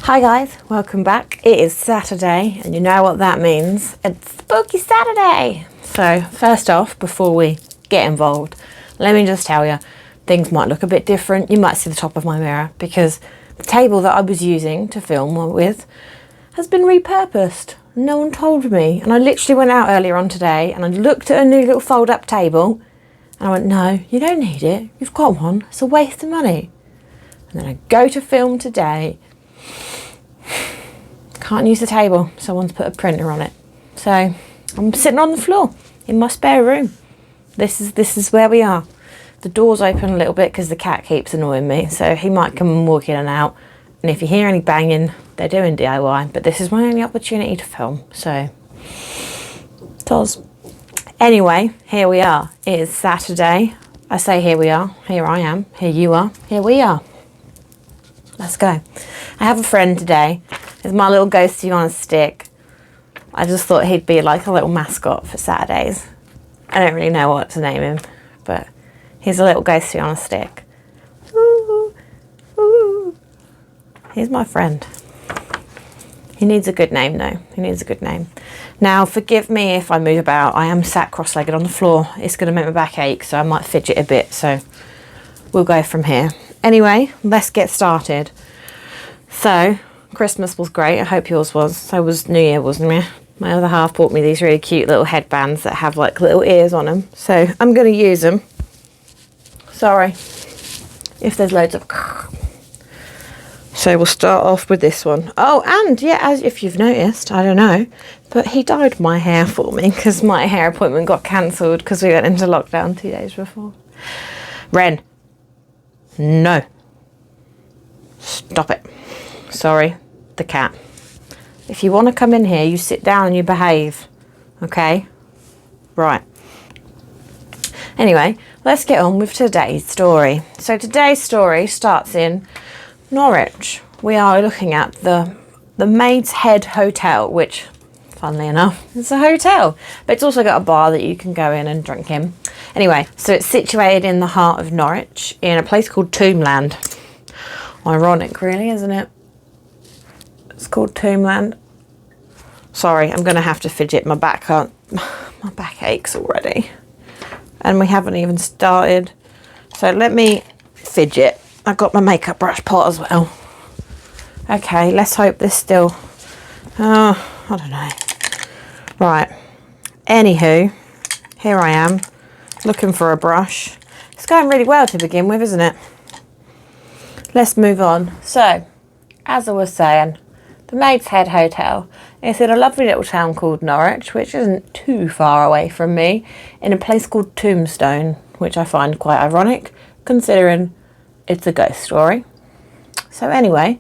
Hi guys, welcome back. It is Saturday and you know what that means. It's Spooky Saturday. So first off, before we get involved, let me just tell you, things might look a bit different. You might see the top of my mirror because the table that I was using to film with has been repurposed. No one told me. And I literally went out earlier on today and I looked at a new little fold up table and I went, no, you don't need it. You've got one. It's a waste of money. And then I go to film today. Can't use the table. Someone's put a printer on it. So I'm sitting on the floor in my spare room. This is where we are. The door's open a little bit because the cat keeps annoying me. So he might come and walk in and out. And if you hear any banging, they're doing DIY. But this is my only opportunity to film. So, toz. Anyway, here we are. It is Saturday. I say here we are. Here I am. Here you are. Here we are. Let's go. I have a friend today. It's my little ghostie on a stick. I just thought he'd be like a little mascot for Saturdays. I don't really know what to name him, but he's a little ghostie on a stick. Ooh, ooh. He's my friend. He needs a good name though. He needs a good name. Now, forgive me if I move about. I am sat cross-legged on the floor. It's going to make my back ache, so I might fidget a bit. So we'll go from here. Anyway, let's get started. So, Christmas was great. I hope yours was. So was New Year, wasn't it? My other half bought me these really cute little headbands that have like little ears on them. So I'm going to use them. Sorry if there's loads of... So we'll start off with this one. Oh, and yeah, as if you've noticed, I don't know, but he dyed my hair for me because my hair appointment got cancelled because we went into lockdown 2 days before. Ren. No. Stop it. Sorry, the cat. If you want to come in here, you sit down and you behave. Okay? Right. Anyway, let's get on with today's story. So today's story starts in Norwich. We are looking at the Maids Head Hotel, which, funnily enough, is a hotel. But it's also got a bar that you can go in and drink in. Anyway, so it's situated in the heart of Norwich in a place called Tomeland. Ironic, really, isn't it? It's called Tomeland. Sorry, I'm going to have to fidget. My back aches already. And we haven't even started. So let me fidget. I've got my makeup brush pot as well. Okay, let's hope this still... I don't know. Right. Anywho, here I am. Looking for a brush. It's going really well to begin with, isn't it? Let's move on. So, as I was saying, the Maids Head Hotel is in a lovely little town called Norwich, which isn't too far away from me, in a place called Tombstone, which I find quite ironic, considering it's a ghost story. So anyway,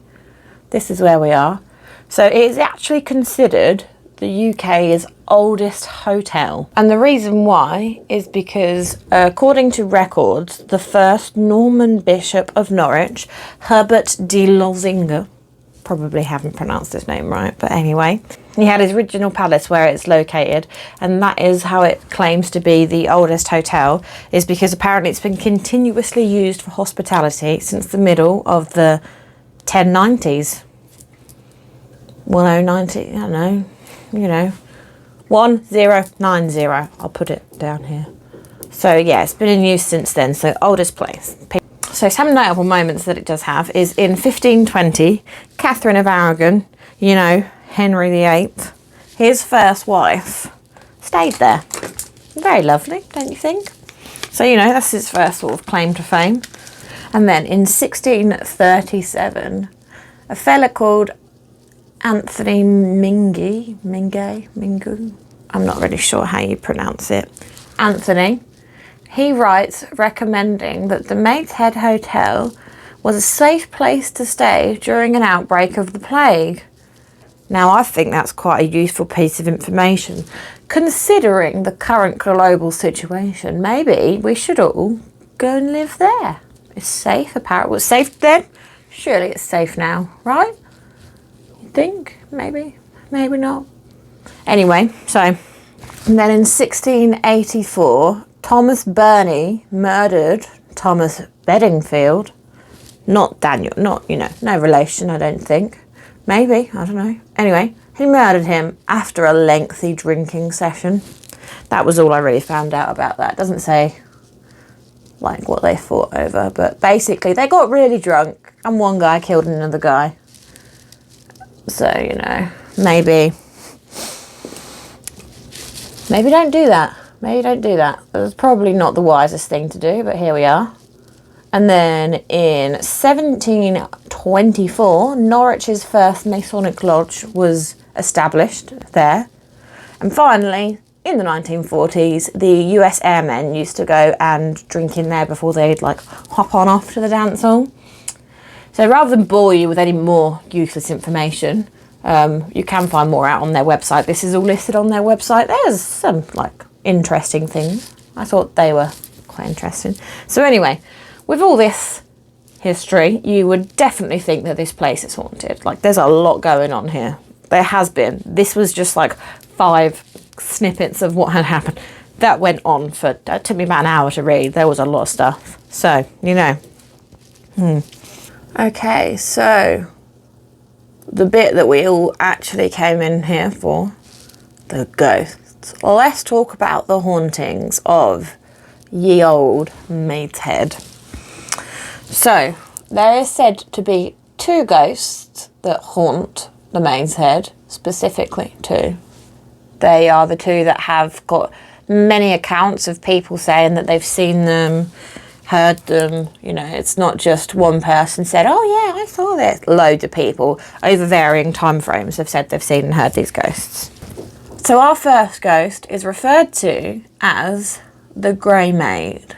this is where we are. So it is actually considered the UK's oldest hotel. And the reason why is because, according to records, the first Norman Bishop of Norwich, Herbert de Lozinga, probably haven't pronounced his name right, but anyway, he had his original palace where it's located, and that is how it claims to be the oldest hotel, is because apparently it's been continuously used for hospitality since the middle of the 1090s. 1090, I don't know, you know, 1090, I'll put it down here. So yeah, it's been in use since then, so oldest place. So some notable moments that it does have is in 1520, Catherine of Aragon, you know, Henry VIII, his first wife, stayed there. Very lovely, don't you think? So, you know, that's his first sort of claim to fame. And then in 1637, a fella called Anthony Mingu, I'm not really sure how you pronounce it. Anthony, he writes recommending that the Maids Head Hotel was a safe place to stay during an outbreak of the plague. Now, I think that's quite a useful piece of information. Considering the current global situation, maybe we should all go and live there. It's safe, apparently. It was safe then. Surely it's safe now, right? You think? Maybe. Maybe not. Anyway, so... And then in 1684, Thomas Burney murdered Thomas Bedingfield. Not Daniel, not, you know, no relation, I don't think. Maybe, I don't know. Anyway, he murdered him after a lengthy drinking session. That was all I really found out about that. It doesn't say like what they fought over, but basically they got really drunk and one guy killed another guy. So, you know, maybe don't do that. Maybe don't do that. It's probably not the wisest thing to do, but here we are. And then in 1724, Norwich's first Masonic Lodge was established there. And finally, in the 1940s, the US airmen used to go and drink in there before they'd like hop on off to the dance hall. So rather than bore you with any more useless information, you can find more out on their website. This is all listed on their website. There's some like interesting things. I thought they were quite interesting. So anyway, with all this history, you would definitely think that this place is haunted. Like, there's a lot going on here. There has been. This was just like 5 snippets of what had happened. That went on for, it took me about an hour to read. There was a lot of stuff. So, you know. Okay, so the bit that we all actually came in here for, the ghosts. Let's talk about the hauntings of ye old Maids Head. So, there is said to be 2 ghosts that haunt the Maids Head, specifically 2. They are the 2 that have got many accounts of people saying that they've seen them, heard them. You know, it's not just one person said, oh yeah, I saw this. Loads of people over varying time frames have said they've seen and heard these ghosts. So our first ghost is referred to as the Grey Maid.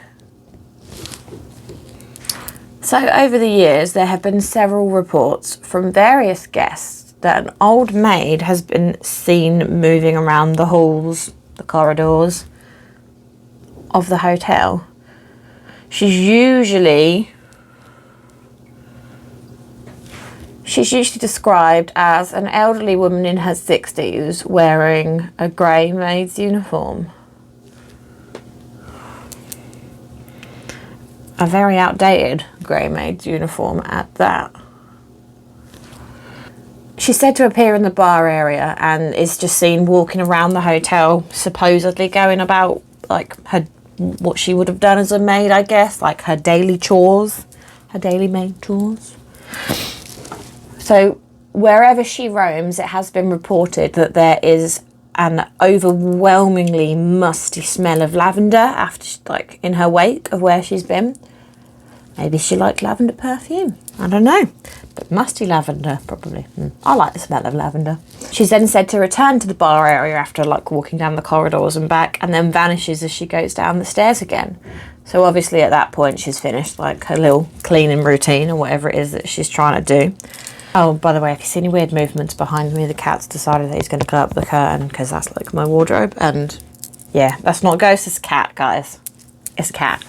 So over the years, there have been several reports from various guests that an old maid has been seen moving around the halls, the corridors of the hotel. She's usually described as an elderly woman in her 60s wearing a grey maid's uniform. A very outdated grey maid's uniform at that. She's said to appear in the bar area and is just seen walking around the hotel, supposedly going about like what she would have done as a maid, I guess, like her daily chores, her daily maid chores. So wherever she roams, it has been reported that there is an overwhelmingly musty smell of lavender after, like, in her wake of where she's been. Maybe she liked lavender perfume. I don't know. But musty lavender, probably. I like the smell of lavender. She's then said to return to the bar area after, like, walking down the corridors and back, and then vanishes as she goes down the stairs again. So obviously at that point she's finished, like, her little cleaning routine or whatever it is that she's trying to do. Oh, by the way, if you see any weird movements behind me, the cat's decided that he's going to go up the curtain because that's, like, my wardrobe. And, yeah, that's not a ghost, it's a cat, guys. It's a cat.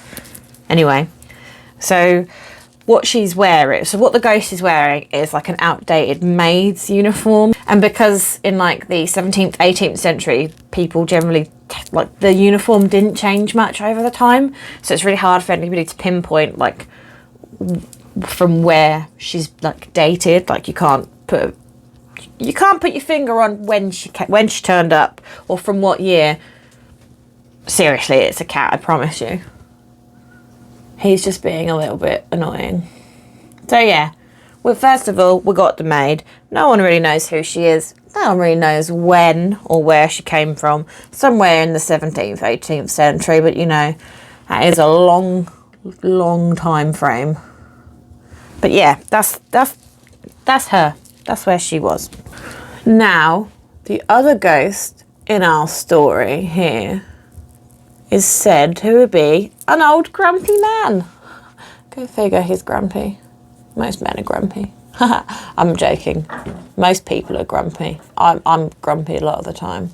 Anyway. So what she's wearing, so what the ghost is wearing is like an outdated maid's uniform. And because in like the 17th, 18th century, people generally, like the uniform didn't change much over the time. So it's really hard for anybody to pinpoint like from where she's like dated. Like you can't put your finger on when she turned up or from what year. Seriously, it's a cat, I promise you. He's just being a little bit annoying. So yeah, well, first of all, we got the maid. No one really knows who she is. No one really knows when or where she came from. Somewhere in the 17th, 18th century, but you know, that is a long time frame. But yeah, that's her. That's where she was. Now, the other ghost in our story here is said to be an old grumpy man. Go figure, he's grumpy. Most men are grumpy. I'm joking. Most people are grumpy. I'm grumpy a lot of the time.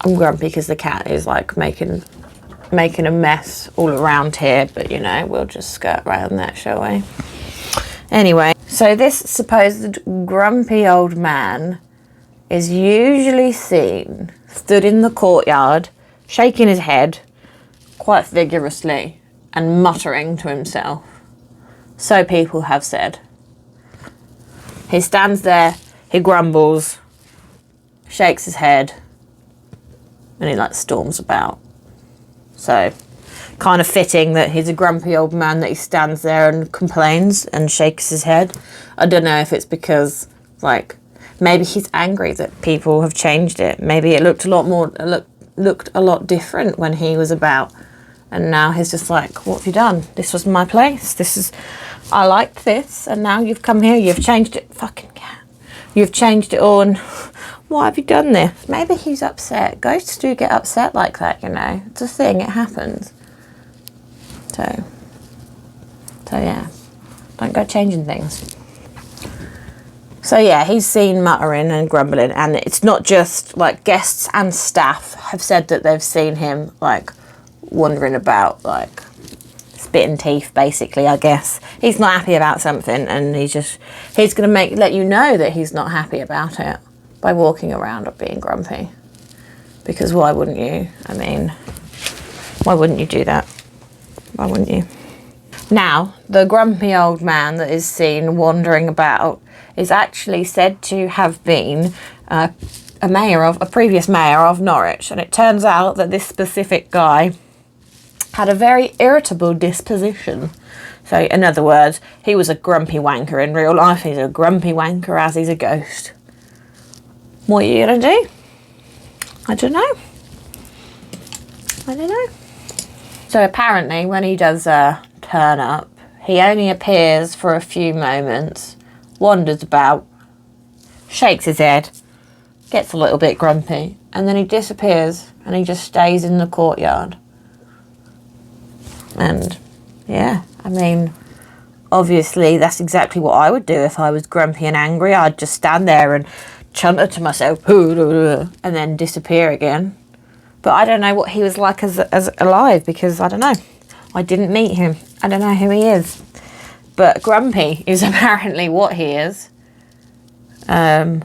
I'm grumpy because the cat is like making a mess all around here, but you know, we'll just skirt around that, shall we? Anyway, so this supposed grumpy old man is usually seen stood in the courtyard, shaking his head quite vigorously and muttering to himself. So people have said. He stands there, he grumbles, shakes his head, and he like storms about. So kind of fitting that he's a grumpy old man, that he stands there and complains and shakes his head. I don't know if it's because like maybe he's angry that people have changed it. Maybe it looked a lot more looked a lot different when he was about, and now he's just like, what have you done? This was my place. I liked this, and now you've come here, you've changed it. Fucking cat. You've changed it all, and why have you done this? Maybe he's upset. Ghosts do get upset like that, you know. It's a thing, it happens. So yeah, don't go changing things. So yeah, he's seen muttering and grumbling, and it's not just like guests and staff have said that they've seen him like wandering about, like spitting teeth basically, I guess. He's not happy about something, and he's gonna let you know that he's not happy about it by walking around or being grumpy. Because why wouldn't you? I mean, why wouldn't you do that? Why wouldn't you? Now, the grumpy old man that is seen wandering about is actually said to have been a previous mayor of Norwich, and it turns out that this specific guy had a very irritable disposition. So, in other words, he was a grumpy wanker in real life. He's a grumpy wanker as he's a ghost. What are you gonna do? I don't know. So apparently, when he does turn up, he only appears for a few moments, wanders about, shakes his head, gets a little bit grumpy, and then he disappears, and he just stays in the courtyard. And yeah, I mean, obviously that's exactly what I would do if I was grumpy and angry. I'd just stand there and chunder to myself, and then disappear again. But I don't know what he was like as alive, because I don't know. I didn't meet him. I don't know who he is. But grumpy is apparently what he is. So,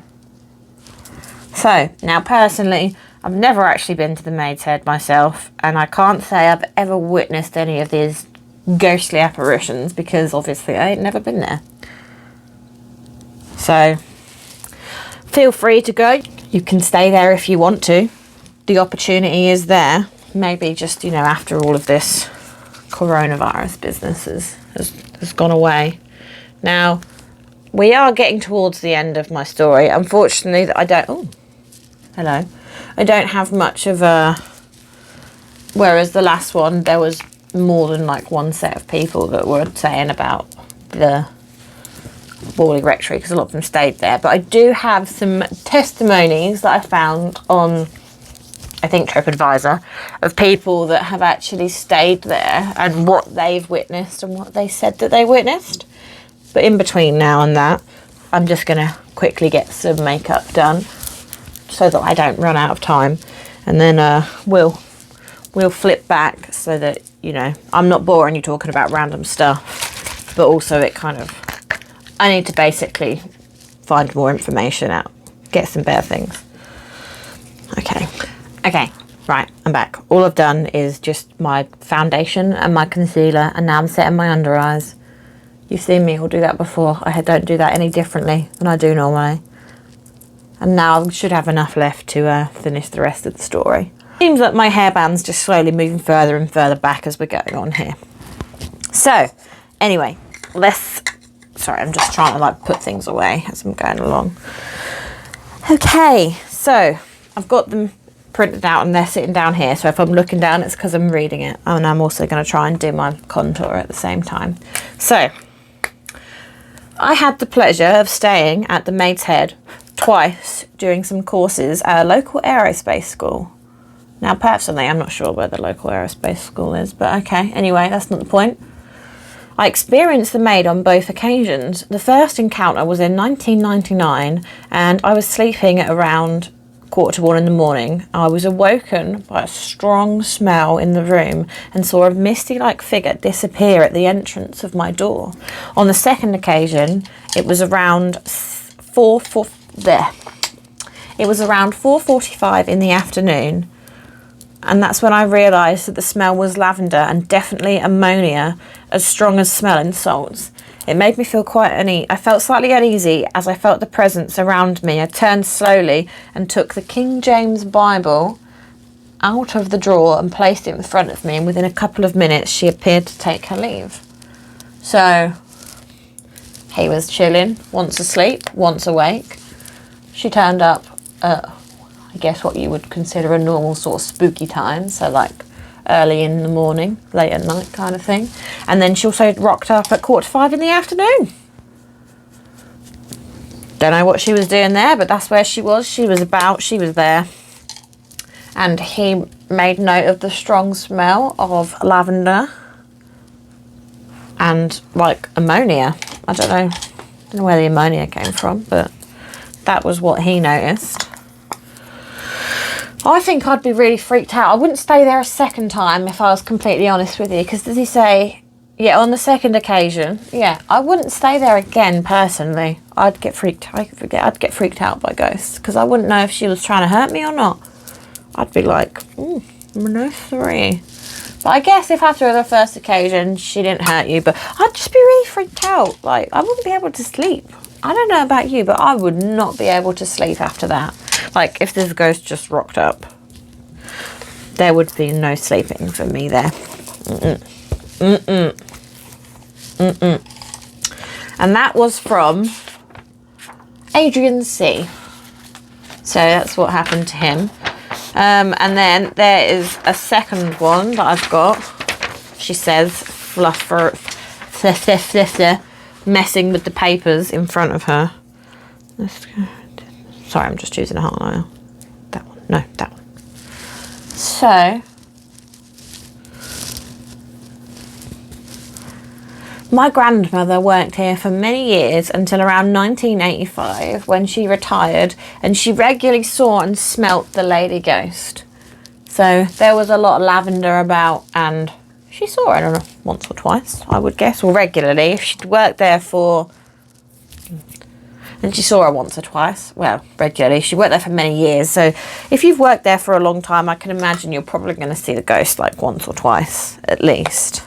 now personally, I've never actually been to the Maids Head myself, and I can't say I've ever witnessed any of these ghostly apparitions, because obviously I ain't never been there. So, feel free to go. You can stay there if you want to. The opportunity is there. Maybe just, you know, after all of this coronavirus business has gone away. Now, we are getting towards the end of my story. Unfortunately, I don't have much of a... Whereas the last one, there was more than like one set of people that were saying about the Wally Rectory, because a lot of them stayed there. But I do have some testimonies that I found on, I think, TripAdvisor, of people that have actually stayed there and what they've witnessed and what they said that they witnessed. But in between now and that, I'm just going to quickly get some makeup done so that I don't run out of time. And then we'll flip back so that, you know, I'm not boring you talking about random stuff, but also it kind of, I need to basically find more information out, get some better things. Okay, right, I'm back. All I've done is just my foundation and my concealer, and now I'm setting my under eyes. You've seen me all do that before. I don't do that any differently than I do normally. And now I should have enough left to finish the rest of the story. Seems like my hairband's just slowly moving further and further back as we're going on here. So, anyway, sorry, I'm just trying to like put things away as I'm going along. Okay, so I've got them printed out and they're sitting down here. So if I'm looking down, it's because I'm reading it. And I'm also going to try and do my contour at the same time. So, I had the pleasure of staying at the Maids Head twice doing some courses at a local aerospace school. Now, personally, I'm not sure where the local aerospace school is, but okay, anyway, that's not the point. I experienced the maid on both occasions. The first encounter was in 1999, and I was sleeping at around 1:45 in the morning. I was awoken by a strong smell in the room and saw a misty-like figure disappear at the entrance of my door. On the second occasion, it was around 4:45 in the afternoon, and that's when I realised that the smell was lavender and definitely ammonia, as strong as smelling salts. It made me feel quite uneasy. I felt slightly uneasy as I felt the presence around me. I turned slowly and took the King James Bible out of the drawer and placed it in front of me, and within a couple of minutes she appeared to take her leave. So he was chilling, once asleep, once awake. She turned up at, I guess, what you would consider a normal sort of spooky time, so like early in the morning, late at night kind of thing. And then she also rocked up at 4:45 in the afternoon. Don't know what she was doing there, but that's where she was. She was there. And he made note of the strong smell of lavender and like ammonia. I don't know where the ammonia came from, but that was what he noticed. I think I'd be really freaked out. I wouldn't stay there a second time if I was completely honest with you, because did he say, yeah, on the second occasion, yeah, I wouldn't stay there again personally. I'd get freaked out by ghosts, because I wouldn't know if she was trying to hurt me or not. I'd be like, no sorry. But I guess if after the first occasion she didn't hurt you, but I'd just be really freaked out. Like, I wouldn't be able to sleep. I don't know about you, but I would not be able to sleep after that. Like, if this ghost just rocked up, there would be no sleeping for me there. And that was from Adrian C. So that's what happened to him. And then there is a second one that I've got. She says, messing with the papers in front of her. Sorry, I'm just choosing a heart now. That one. No, that one. So, my grandmother worked here for many years until around 1985 when she retired, and she regularly saw and smelt the lady ghost. So there was a lot of lavender about, and she saw it, I don't know, once or twice, I would guess, or regularly. If she'd worked there for, and she saw her once or twice, well, regularly. She worked there for many years, so if you've worked there for a long time, I can imagine you're probably going to see the ghost like once or twice, at least.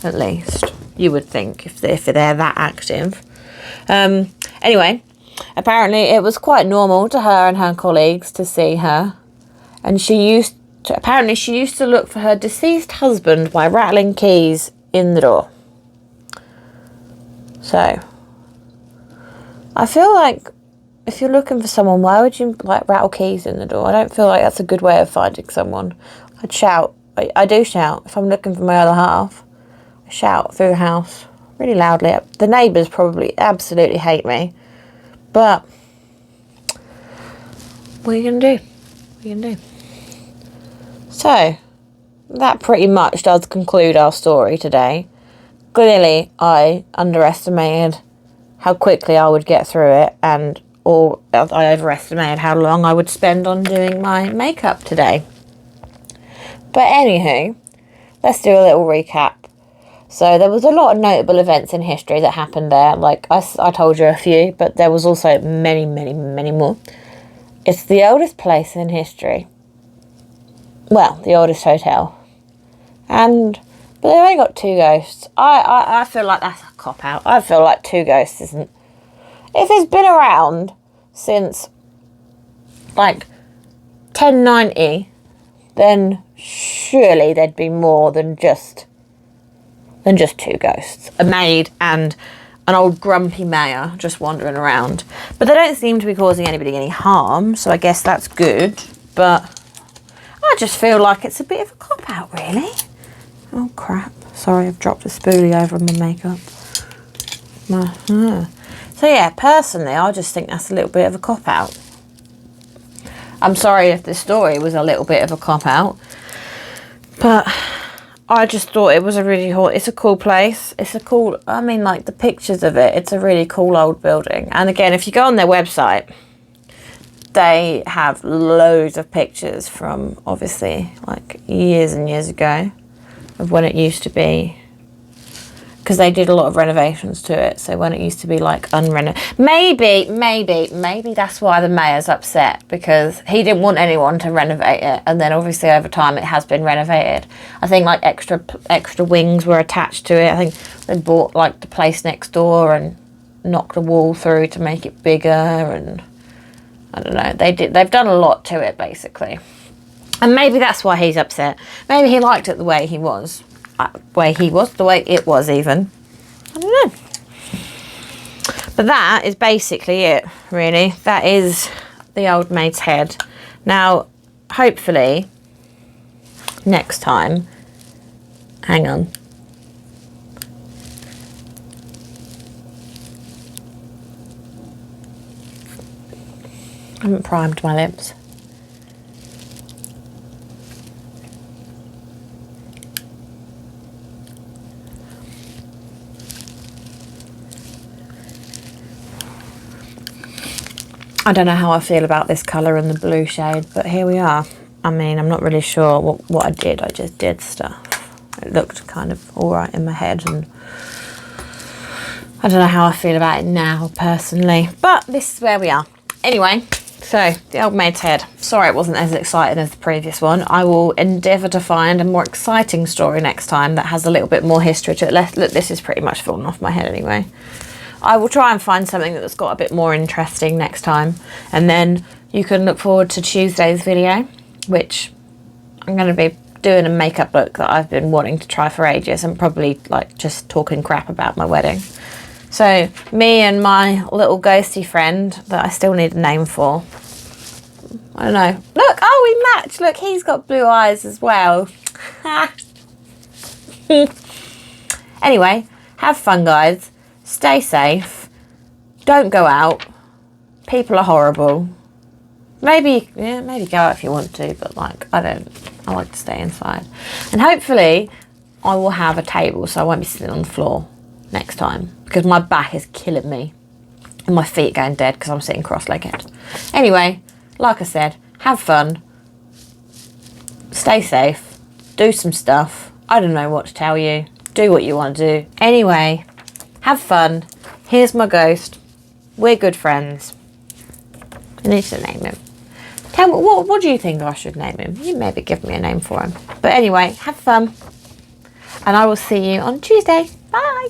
At least, you would think, if they're that active. Anyway, apparently it was quite normal to her and her colleagues to see her, and apparently she used to look for her deceased husband by rattling keys in the door. So, I feel like if you're looking for someone, why would you like rattle keys in the door? I don't feel like that's a good way of finding someone. I'd shout. I do shout if I'm looking for my other half. I shout through the house really loudly. The neighbours probably absolutely hate me, but what are you gonna do? What are you gonna do? So that pretty much does conclude our story today. Clearly, I underestimated how quickly I would get through it, or I overestimated how long I would spend on doing my makeup today. But anywho, let's do a little recap. So there was a lot of notable events in history that happened there. Like I told you a few, but there was also many, many, many more. It's the oldest place in history. Well, the oldest hotel. But they've only got 2 ghosts. I feel like that's a cop-out. I feel like 2 ghosts isn't... If it's been around since, like, 1090, then surely there'd be more than just 2 ghosts. A maid and an old grumpy mayor just wandering around. But they don't seem to be causing anybody any harm, so I guess that's good. But I just feel like it's a bit of a cop-out, really. Oh, crap. Sorry, I've dropped a spoolie over my makeup. So, yeah, personally, I just think that's a little bit of a cop-out. I'm sorry if the story was a little bit of a cop-out, but I just thought it was it's a cool place. Like, the pictures of it, it's a really cool old building. And again, if you go on their website, they have loads of pictures from, obviously, like, years and years ago of when it used to be because they did a lot of renovations to it. So when it used to be like unrenovated, maybe that's why the mayor's upset, because he didn't want anyone to renovate it, and then obviously over time it has been renovated. I think like extra wings were attached to it. I think they bought like the place next door and knocked the wall through to make it bigger, and I don't know, they've done a lot to it basically. And maybe that's why he's upset. Maybe he liked it the way he was. The way it was even. I don't know. But that is basically it, really. That is the old Maid's Head. Now, hopefully, next time, hang on. I haven't primed my lips. I don't know how I feel about this colour and the blue shade, but here we are. I mean, I'm not really sure what I did. I just did stuff. It looked kind of alright in my head, and I don't know how I feel about it now, personally. But this is where we are. Anyway, so the old Maid's Head. Sorry it wasn't as exciting as the previous one. I will endeavour to find a more exciting story next time that has a little bit more history to it. Look, this is pretty much fallen off my head anyway. I will try and find something that's got a bit more interesting next time. And then you can look forward to Tuesday's video, which I'm going to be doing a makeup look that I've been wanting to try for ages, and probably like just talking crap about my wedding. So me and my little ghosty friend that I still need a name for. I don't know. Look, oh, we match. Look, he's got blue eyes as well. Anyway, have fun, guys. Stay safe. Don't go out. People are horrible. Maybe go out if you want to, but like, I don't. I like to stay inside. And hopefully I will have a table so I won't be sitting on the floor next time, because my back is killing me and my feet going dead because I'm sitting cross-legged. Anyway, like I said, have fun. Stay safe. Do some stuff. I don't know what to tell you. Do what you want to do. Anyway, have fun. Here's my ghost. We're good friends. I need to name him. Tell me, what do you think I should name him? You maybe give me a name for him. But anyway, have fun. And I will see you on Tuesday. Bye.